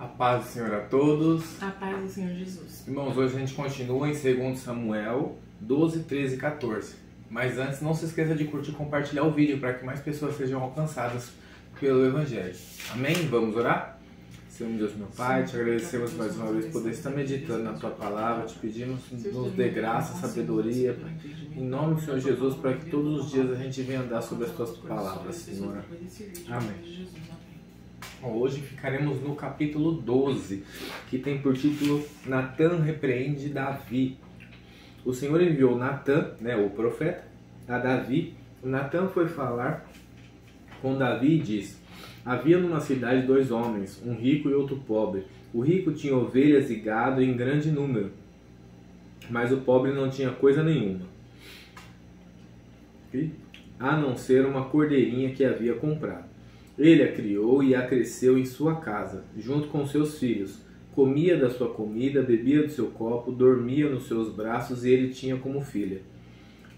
A paz do Senhor a todos. A paz do Senhor Jesus. Irmãos, hoje a gente continua em 2 Samuel 12, 13 e 14. Mas antes, não se esqueça de curtir e compartilhar o vídeo para que mais pessoas sejam alcançadas pelo Evangelho. Amém? Vamos orar? Senhor Deus, meu Pai, te agradecemos mais uma vez por poder estar meditando na Tua Palavra, te pedimos, nos dê graça, sabedoria, em nome do Senhor Jesus, para que todos os dias a gente venha andar sobre as Tuas Palavras, Senhor. Amém. Hoje ficaremos no capítulo 12, que tem por título Natã repreende Davi. O Senhor enviou Natã, o profeta, a Davi. Natã foi falar com Davi e disse: havia numa cidade 2 homens, um rico e outro pobre. O rico tinha ovelhas e gado em grande número, mas o pobre não tinha coisa nenhuma, a não ser uma cordeirinha que havia comprado. Ele a criou e a cresceu em sua casa, junto com seus filhos. Comia da sua comida, bebia do seu copo, dormia nos seus braços e ele tinha como filha.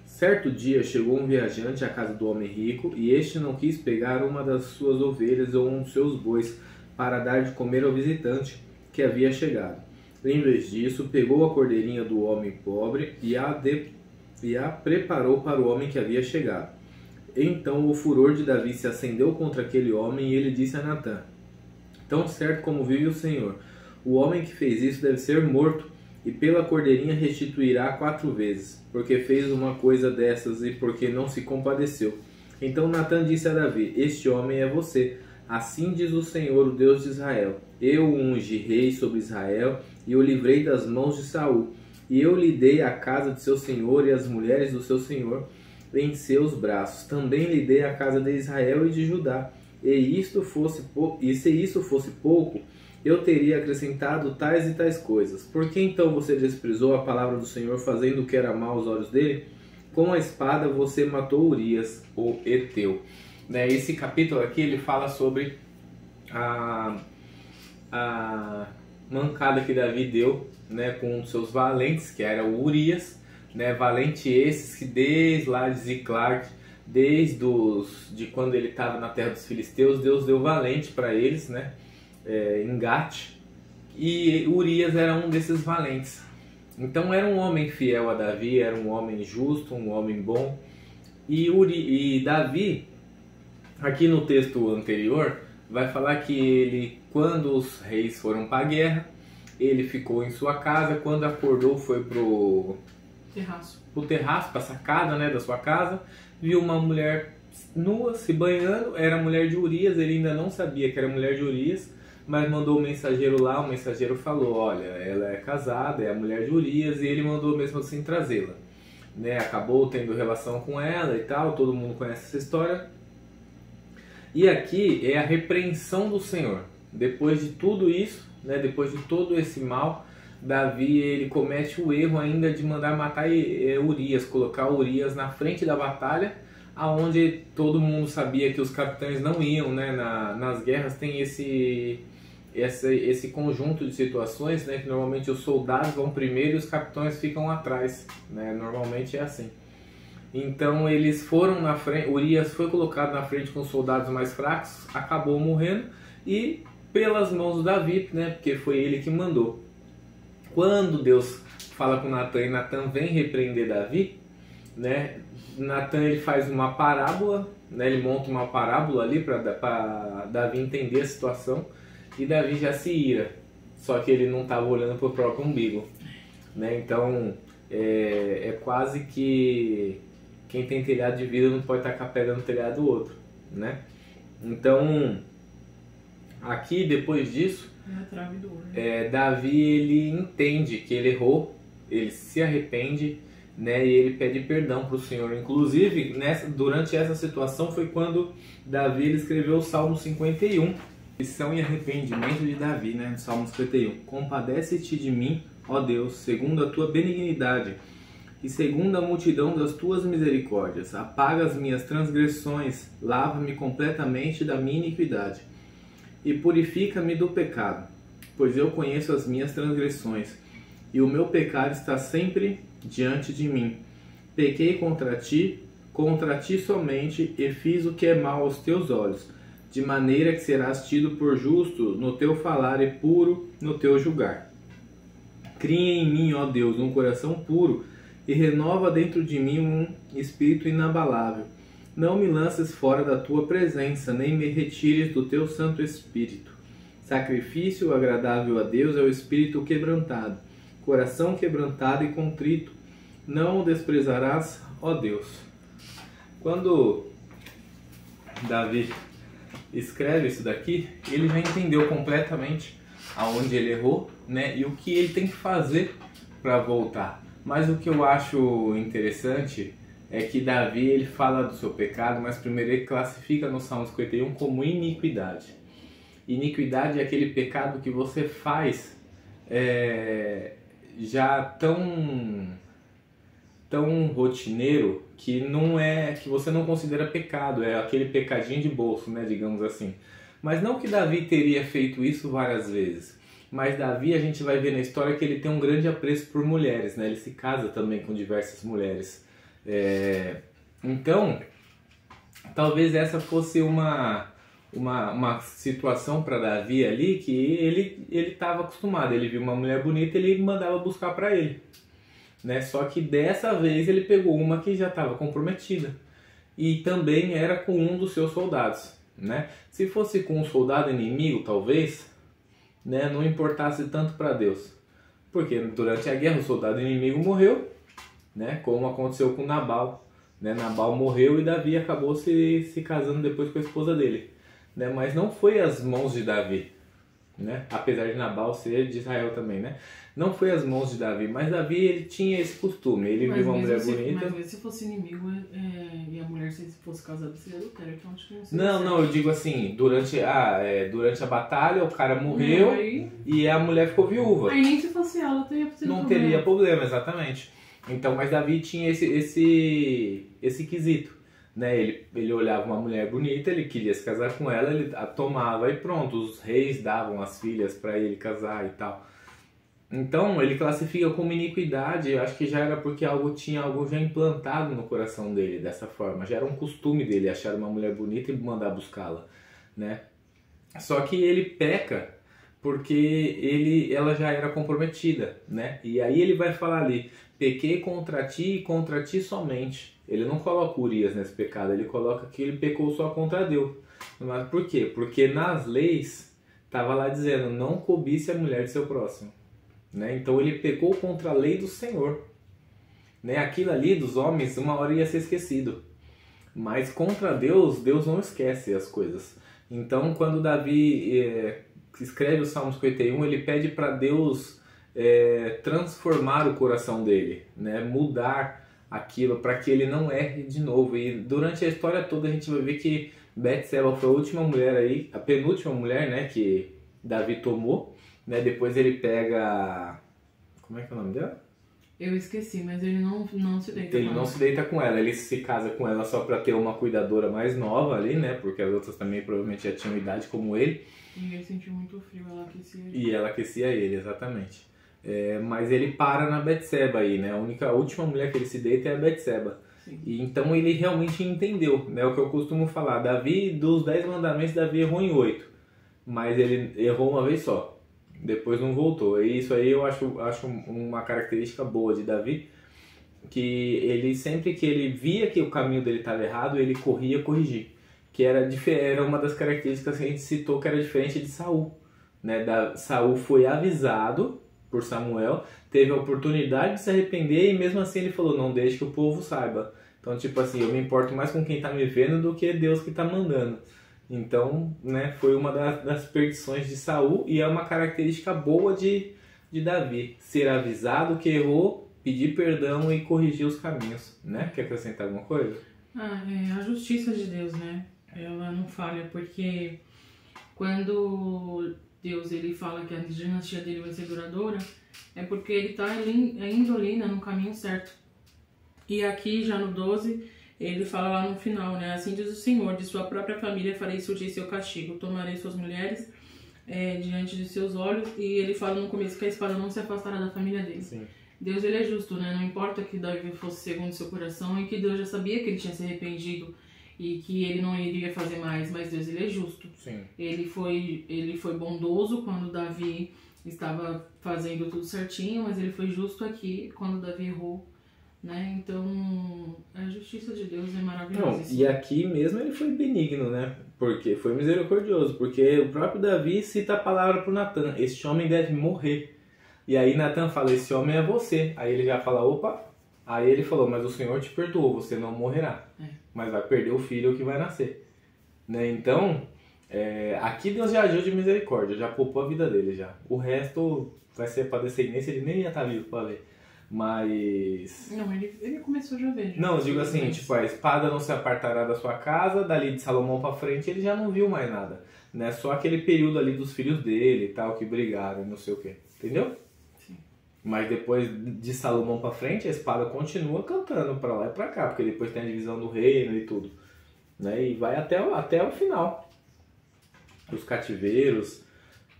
Certo dia chegou um viajante à casa do homem rico e este não quis pegar uma das suas ovelhas ou um dos seus bois para dar de comer ao visitante que havia chegado. Em vez disso, pegou a cordeirinha do homem pobre e a preparou para o homem que havia chegado. Então o furor de Davi se acendeu contra aquele homem e ele disse a Natã: tão certo como vive o Senhor, o homem que fez isso deve ser morto, e pela cordeirinha restituirá 4 vezes, porque fez uma coisa dessas e porque não se compadeceu. Então Natã disse a Davi: este homem é você. Assim diz o Senhor, o Deus de Israel: eu o ungi rei sobre Israel e o livrei das mãos de Saul, e eu lhe dei a casa de seu senhor e as mulheres do seu senhor em seus braços. Também lhe dei a casa de Israel e de Judá. E se isso fosse pouco, eu teria acrescentado tais e tais coisas. Por que então você desprezou a palavra do Senhor, fazendo o que era mal aos olhos dele? Com a espada você matou Urias, o Heteu. Esse capítulo aqui ele fala sobre a mancada que Davi deu, com seus valentes, que era o Urias. Valente esses que desde lá de Ziclag, de quando ele estava na terra dos filisteus, Deus deu valente para eles, em Gate, e Urias era um desses valentes. Então era um homem fiel a Davi, era um homem justo, um homem bom. E Davi, aqui no texto anterior, vai falar que ele, quando os reis foram para a guerra, ele ficou em sua casa. Quando acordou, foi pro terraço, para a sacada da sua casa, viu uma mulher nua se banhando. Era a mulher de Urias. Ele ainda não sabia que era a mulher de Urias, mas mandou um mensageiro lá. O mensageiro falou: olha, ela é casada, é a mulher de Urias, e ele mandou mesmo assim trazê-la. Acabou tendo relação com ela e tal, todo mundo conhece essa história. E aqui é a repreensão do Senhor. Depois de tudo isso, depois de todo esse mal, Davi ele comete o erro ainda de mandar matar Urias, colocar Urias na frente da batalha, aonde todo mundo sabia que os capitães não iam, nas guerras tem esse conjunto de situações, que normalmente os soldados vão primeiro e os capitães ficam atrás, normalmente é assim. Então eles foram na frente, Urias foi colocado na frente com os soldados mais fracos, acabou morrendo, e pelas mãos de Davi, porque foi ele que mandou. Quando Deus fala com Natã e Natã vem repreender Davi, Natã ele faz uma parábola, ele monta uma parábola ali para Davi entender a situação, e Davi já se ira, só que ele não estava olhando para o próprio umbigo, então é quase que quem tem telhado de vidro não pode tacar pedra no telhado do outro, Então aqui, depois disso, Davi ele entende que ele errou, ele se arrepende, e ele pede perdão para o Senhor. Inclusive, durante essa situação foi quando Davi ele escreveu o Salmo 51, lição e arrependimento de Davi, Salmo 51. Compadece-te de mim, ó Deus, segundo a tua benignidade e segundo a multidão das tuas misericórdias. Apaga as minhas transgressões, lava-me completamente da minha iniquidade e purifica-me do pecado, pois eu conheço as minhas transgressões, e o meu pecado está sempre diante de mim. Pequei contra ti somente, e fiz o que é mal aos teus olhos. de maneira que serás tido por justo no teu falar e puro no teu julgar. Cria em mim, ó Deus, um coração puro e renova dentro de mim um espírito inabalável. Não me lances fora da tua presença, nem me retires do teu Santo Espírito. Sacrifício agradável a Deus é o espírito quebrantado, coração quebrantado e contrito. Não o desprezarás, ó Deus. Quando Davi escreve isso daqui, ele já entendeu completamente aonde ele errou, né, e o que ele tem que fazer para voltar. Mas o que eu acho interessante é que Davi ele fala do seu pecado, mas primeiro ele classifica no Salmo 51 como iniquidade. Iniquidade é aquele pecado que você faz já tão rotineiro que não é, que você não considera pecado, é aquele pecadinho de bolso, né, digamos assim. Mas não que Davi teria feito isso várias vezes. Mas Davi, a gente vai ver na história que ele tem um grande apreço por mulheres, né? Ele se casa também com diversas mulheres. Então, talvez essa fosse uma situação para Davi ali que ele estava acostumado. Ele viu uma mulher bonita, ele mandava buscar para ele, né? Só que dessa vez ele pegou uma que já estava comprometida e também era com um dos seus soldados, né? Se fosse com um soldado inimigo, talvez, né, não importasse tanto para Deus, porque durante a guerra o soldado inimigo morreu, né? Como aconteceu com Nabal, né? Nabal morreu e Davi acabou se casando depois com a esposa dele, né? Mas não foi às mãos de Davi, né? Apesar de Nabal ser de Israel também, né? Não foi às mãos de Davi, mas Davi ele tinha esse costume, ele viu uma mulher bonita. Mas se fosse inimigo e a mulher se fosse casada seria adultério, então acho que não sei. Não, eu digo assim, durante a batalha o cara morreu e a mulher ficou viúva. Aí nem se fosse ela teria problema. Não teria problema, exatamente. Então, mas Davi tinha esse quesito, né? Ele olhava uma mulher bonita, ele queria se casar com ela, ele a tomava e pronto, os reis davam as filhas para ele casar e tal. Então, ele classifica como iniquidade, eu acho que já era porque tinha algo já implantado no coração dele dessa forma, já era um costume dele achar uma mulher bonita e mandar buscá-la, né? Só que ele peca porque ela já era comprometida, né? E aí ele vai falar ali, pequei contra ti e contra ti somente. Ele não coloca Urias nesse pecado, ele coloca que ele pecou só contra Deus. Mas por quê? Porque nas leis estava lá dizendo, não cobice a mulher de seu próximo, né? Então ele pecou contra a lei do Senhor, né? Aquilo ali dos homens uma hora ia ser esquecido, mas contra Deus, Deus não esquece as coisas. Então quando Davi escreve o Salmo 51, ele pede para Deus transformar o coração dele, né? Mudar aquilo para que ele não erre de novo. E durante a história toda a gente vai ver que Betseba foi a última mulher aí, a penúltima mulher, né, que Davi tomou, né? Depois ele pega, como é que é o nome dela? Eu esqueci, mas ele não se deita com ela. Ele não se deita com ela, ele se casa com ela só para ter uma cuidadora mais nova ali, né? Porque as outras também provavelmente já tinham idade como ele. E ele sentiu muito frio, ela aquecia ele. E ela aquecia ele, exatamente. Mas ele para na Betseba aí, né? A última mulher que ele se deita é a Betseba. E então ele realmente entendeu, né? O que eu costumo falar, Davi, dos 10 mandamentos, Davi errou em 8. Mas ele errou uma vez só. Depois não voltou. E isso aí eu acho uma característica boa de Davi, que ele sempre que ele via que o caminho dele estava errado, ele corria corrigir. Que era uma das características que a gente citou que era diferente de Saul, né? Saul foi avisado por Samuel, teve a oportunidade de se arrepender e mesmo assim ele falou, não deixe que o povo saiba. Então, tipo assim, eu me importo mais com quem está me vendo do que Deus que está mandando. Então, né, foi uma das perdições de Saul e é uma característica boa de Davi. Ser avisado que errou, pedir perdão e corrigir os caminhos, né? Quer acrescentar alguma coisa? A justiça de Deus, né? Ela não falha, porque quando Deus ele fala que a dinastia dele vai ser duradoura, é porque ele está indo ali, né, no caminho certo. E aqui já no 12, ele fala lá no final, né? Assim diz o Senhor, de sua própria família farei surgir seu castigo, tomarei suas mulheres diante de seus olhos, e ele fala no começo que a espada não se afastará da família dele. Sim. Deus ele é justo, né? Não importa que Davi fosse segundo seu coração, e que Deus já sabia que ele tinha se arrependido e que ele não iria fazer mais, mas Deus, ele é justo. Sim. Ele foi bondoso quando Davi estava fazendo tudo certinho, mas ele foi justo aqui quando Davi errou, né? Então, a justiça de Deus é maravilhosa. Não, e aqui mesmo ele foi benigno, né? Porque foi misericordioso, porque o próprio Davi cita a palavra para o Natan: este homem deve morrer. E aí Natan fala: esse homem é você. Aí ele já fala: opa. Aí ele falou: mas o Senhor te perdoou, você não morrerá, mas vai perder o filho que vai nascer, né? Então, aqui Deus já agiu de misericórdia, já poupou a vida dele já. O resto vai ser para descendência, ele nem ia estar vivo para ver. Mas... Não, ele começou já a ver. Não, eu digo assim, tipo, a espada não se apartará da sua casa, dali de Salomão para frente ele já não viu mais nada, né? Só aquele período ali dos filhos dele e tal, que brigaram, não sei o que, entendeu? Sim. Mas depois de Salomão para frente, a espada continua cantando para lá e para cá, porque depois tem a divisão do reino e tudo, né? E vai até o final, os cativeiros,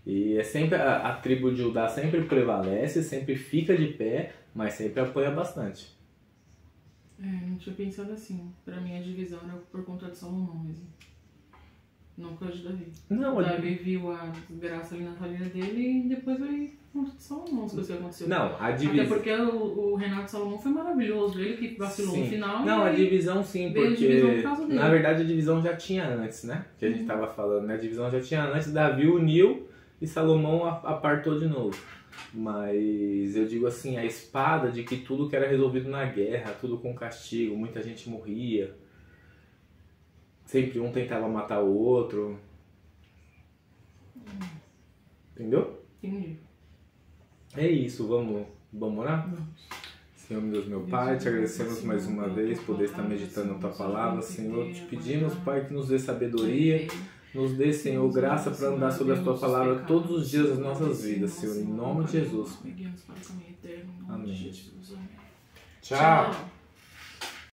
e é sempre a tribo de Judá sempre prevalece, sempre fica de pé, mas sempre apanha bastante. Não tinha pensado assim. Pra mim a divisão era por conta de Salomão mesmo. Não por causa de Davi. Não, Davi viu a desgraça ali na família dele e depois veio por conta de Salomão, as coisas que aconteceu. Não, a divisão... Até porque o Renato Salomão foi maravilhoso. Ele que vacilou no final. Não, a divisão sim, porque na verdade a divisão já tinha antes, né? Que a gente tava falando, né? A divisão já tinha antes, Davi uniu e Salomão apartou de novo. Mas eu digo assim, a espada de que tudo que era resolvido na guerra, tudo com castigo, muita gente morria. Sempre um tentava matar o outro. Entendeu? Entendi. É isso, vamos orar? Vamos. Senhor, meu Deus, meu Pai, te agradecemos mais uma vez por poder estar meditando na Tua Palavra. Senhor, te pedimos, Pai, que nos dê sabedoria, nos dê, Senhor, graça para andar sobre a Tua Palavra todos os dias das nossas vidas, Senhor, em nome de Jesus. Amém. Tchau.